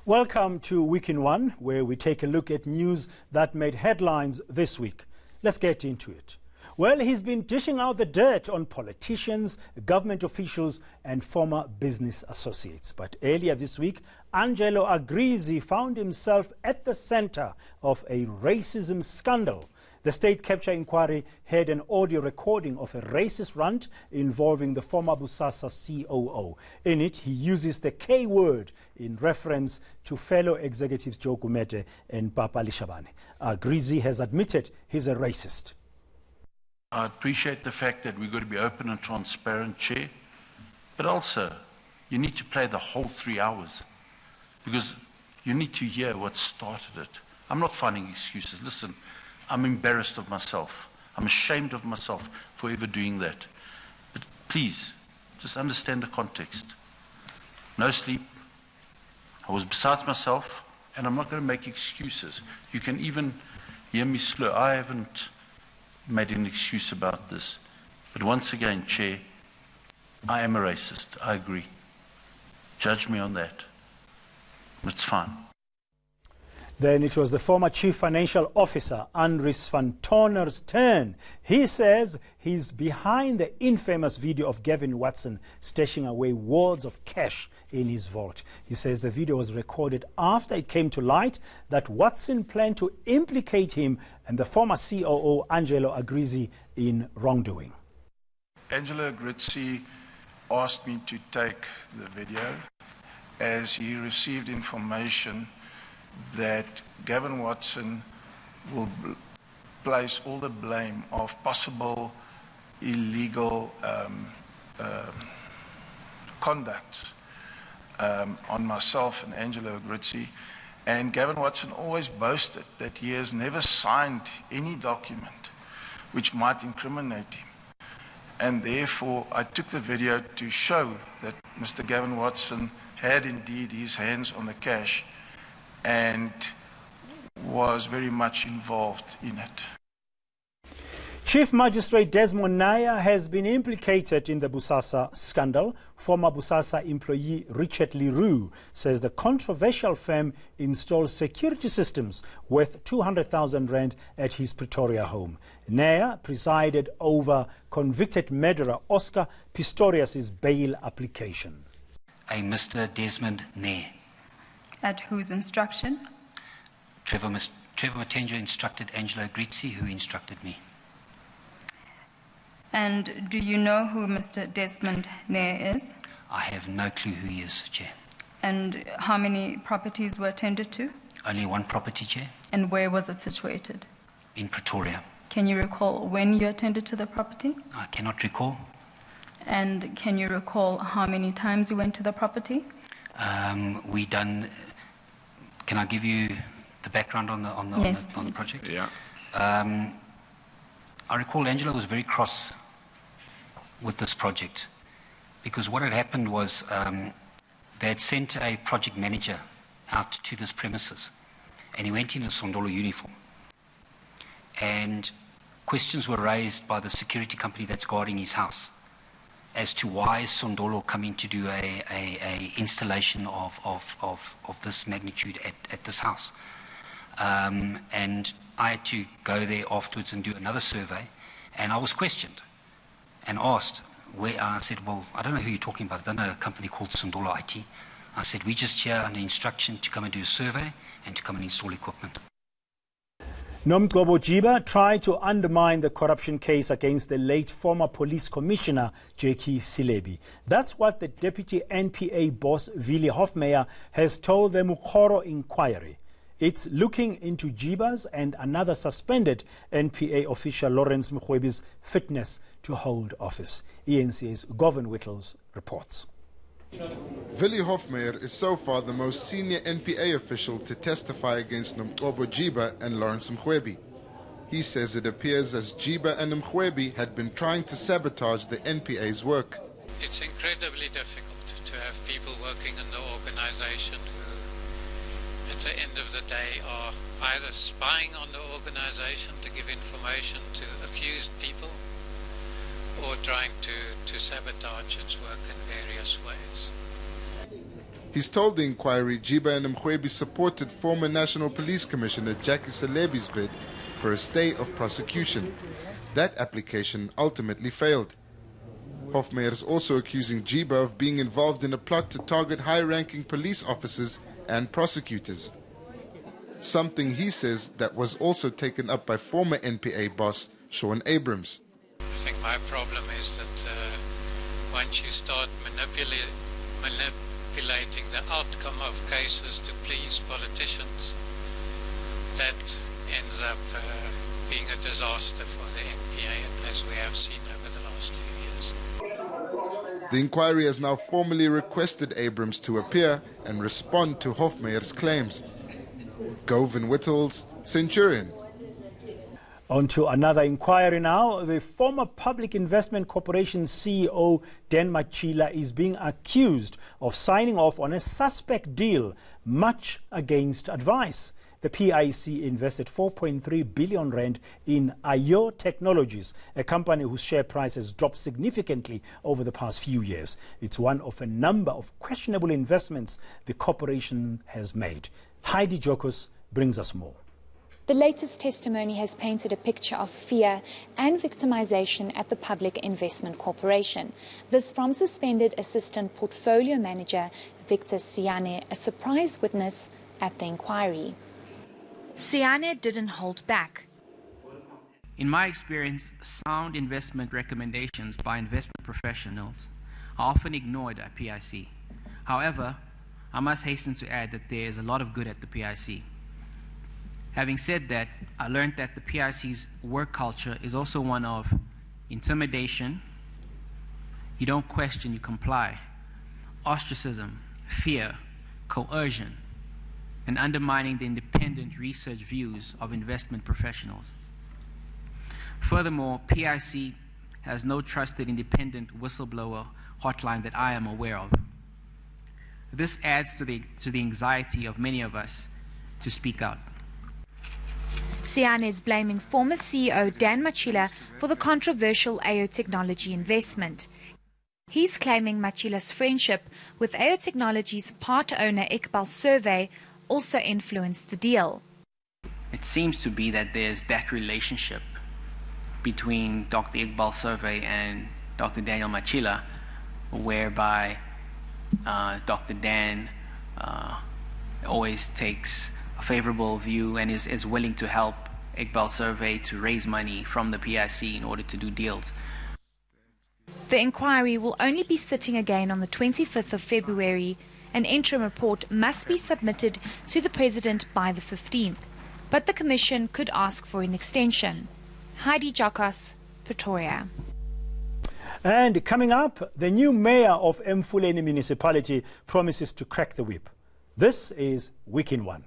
Welcome to Week in One, where we take a look at news that made headlines this week. Let's get into it. Well, he's been dishing out the dirt on politicians, government officials and former business associates. But earlier this week, Angelo Agrizzi found himself at the center of a racism scandal. The state capture inquiry had an audio recording of a racist rant involving the former Bosasa COO. In it, he uses the K word in reference to fellow executives Joe Gumede and Papa Lishabane. Agrizzi has admitted he's a racist. I appreciate the fact that we're going to be open and transparent, Chair, but also you need to play the whole 3 hours because you need to hear what started it. I'm not finding excuses. Listen, I'm embarrassed of myself. I'm ashamed of myself for ever doing that. But please, just understand the context. No sleep. I was beside myself, and I'm not going to make excuses. You can even hear me slur. I haven't made an excuse about this. But once again, Chair, I am a racist. I agree. Judge me on that. It's fine. Then it was the former Chief Financial Officer, Andries van Toner's turn. He says he's behind the infamous video of Gavin Watson stashing away wads of cash in his vault. He says the video was recorded after it came to light that Watson planned to implicate him and the former COO, Angelo Agrizzi, in wrongdoing. Angelo Agrizzi asked me to take the video as he received information that Gavin Watson will place all the blame of possible illegal conduct on myself and Angelo Agrizzi. And Gavin Watson always boasted that he has never signed any document which might incriminate him. And therefore, I took the video to show that Mr. Gavin Watson had indeed his hands on the cash and was very much involved in it. Chief Magistrate Desmond Nair has been implicated in the Bosasa scandal. Former Bosasa employee Richard Leroux says the controversial firm installed security systems worth 200,000 rand at his Pretoria home. Nair presided over convicted murderer Oscar Pistorius' bail application. A Mr. Desmond Nair. At whose instruction? Trevor Matenja instructed Angelo Agrizzi, who instructed me. And do you know who Mr. Desmond Nair is? I have no clue who he is, Chair. And how many properties were attended to? Only one property, Chair. And where was it situated? In Pretoria. Can you recall when you attended to the property? I cannot recall. And can you recall how many times you went to the property? Can I give you the background on the project? Yeah. I recall Angelo was very cross with this project because what had happened was they had sent a project manager out to this premises and he went in a Sondolo uniform and questions were raised by the security company that's guarding his house as to why is Sondolo coming to do a installation of this magnitude at this house. And I had to go there afterwards and do another survey, and I was questioned and asked, I said, well, I don't know who you're talking about. I don't know a company called Sondolo IT. I said, we're just here under instruction to come and do a survey and to come and install equipment. Nomgcobo Jiba tried to undermine the corruption case against the late former police commissioner, J.K. Silebi. That's what the deputy NPA boss, Vili Hoffmeyer, has told the Mukoro inquiry. It's looking into Jiba's and another suspended NPA official, Lawrence Mkhwebi's, fitness to hold office. ENCA's Gavin Watson reports. Vili Hoffmeyer is so far the most senior NPA official to testify against Nomgcobo Jiba and Lawrence Mkhwebi. He says it appears as Jiba and Mkhwebi had been trying to sabotage the NPA's work. It's incredibly difficult to have people working in the organization who, at the end of the day, are either spying on the organization to give information to accused people or trying to sabotage its work in various ways. He's told the inquiry Jiba and Mkhwebi supported former National Police Commissioner Jackie Selebi's bid for a stay of prosecution. That application ultimately failed. Hoffmeyer is also accusing Jiba of being involved in a plot to target high-ranking police officers and prosecutors. Something he says that was also taken up by former NPA boss Shaun Abrams. I think my problem is that once you start manipulating the outcome of cases to please politicians, that ends up being a disaster for the NPA, as we have seen over the last few years. The inquiry has now formally requested Abrams to appear and respond to Hoffmeyer's claims. Gavin Watson, Centurion. On to another inquiry now. The former Public Investment Corporation CEO Dan Makela is being accused of signing off on a suspect deal, much against advice. The PIC invested 4.3 billion rand in Ayo Technologies, a company whose share price has dropped significantly over the past few years. It's one of a number of questionable investments the corporation has made. Heidi Jokos brings us more. The latest testimony has painted a picture of fear and victimization at the Public Investment Corporation. This from suspended Assistant Portfolio Manager Victor Siane, a surprise witness at the inquiry. Siane didn't hold back. In my experience, sound investment recommendations by investment professionals are often ignored at PIC. However, I must hasten to add that there is a lot of good at the PIC. Having said that, I learned that the PIC's work culture is also one of intimidation, you don't question, you comply, ostracism, fear, coercion, and undermining the independent research views of investment professionals. Furthermore, PIC has no trusted independent whistleblower hotline that I am aware of. This adds to the anxiety of many of us to speak out. Siane is blaming former CEO Dan Makela for the controversial Ayo Technology investment. He's claiming Makela's friendship with Ayo Technology's part owner Iqbal Survey also influenced the deal. It seems to be that there's that relationship between Dr. Iqbal Survey and Dr. Daniel Makela, whereby Dr. Dan always takes a favorable view and is willing to help Iqbal Survey to raise money from the PIC in order to do deals. The inquiry will only be sitting again on the 25th of February. An interim report must be submitted to the President by the 15th, but the Commission could ask for an extension. Heidi Jokos, Pretoria. And coming up, the new mayor of Mfuleni municipality promises to crack the whip. This is Week in One.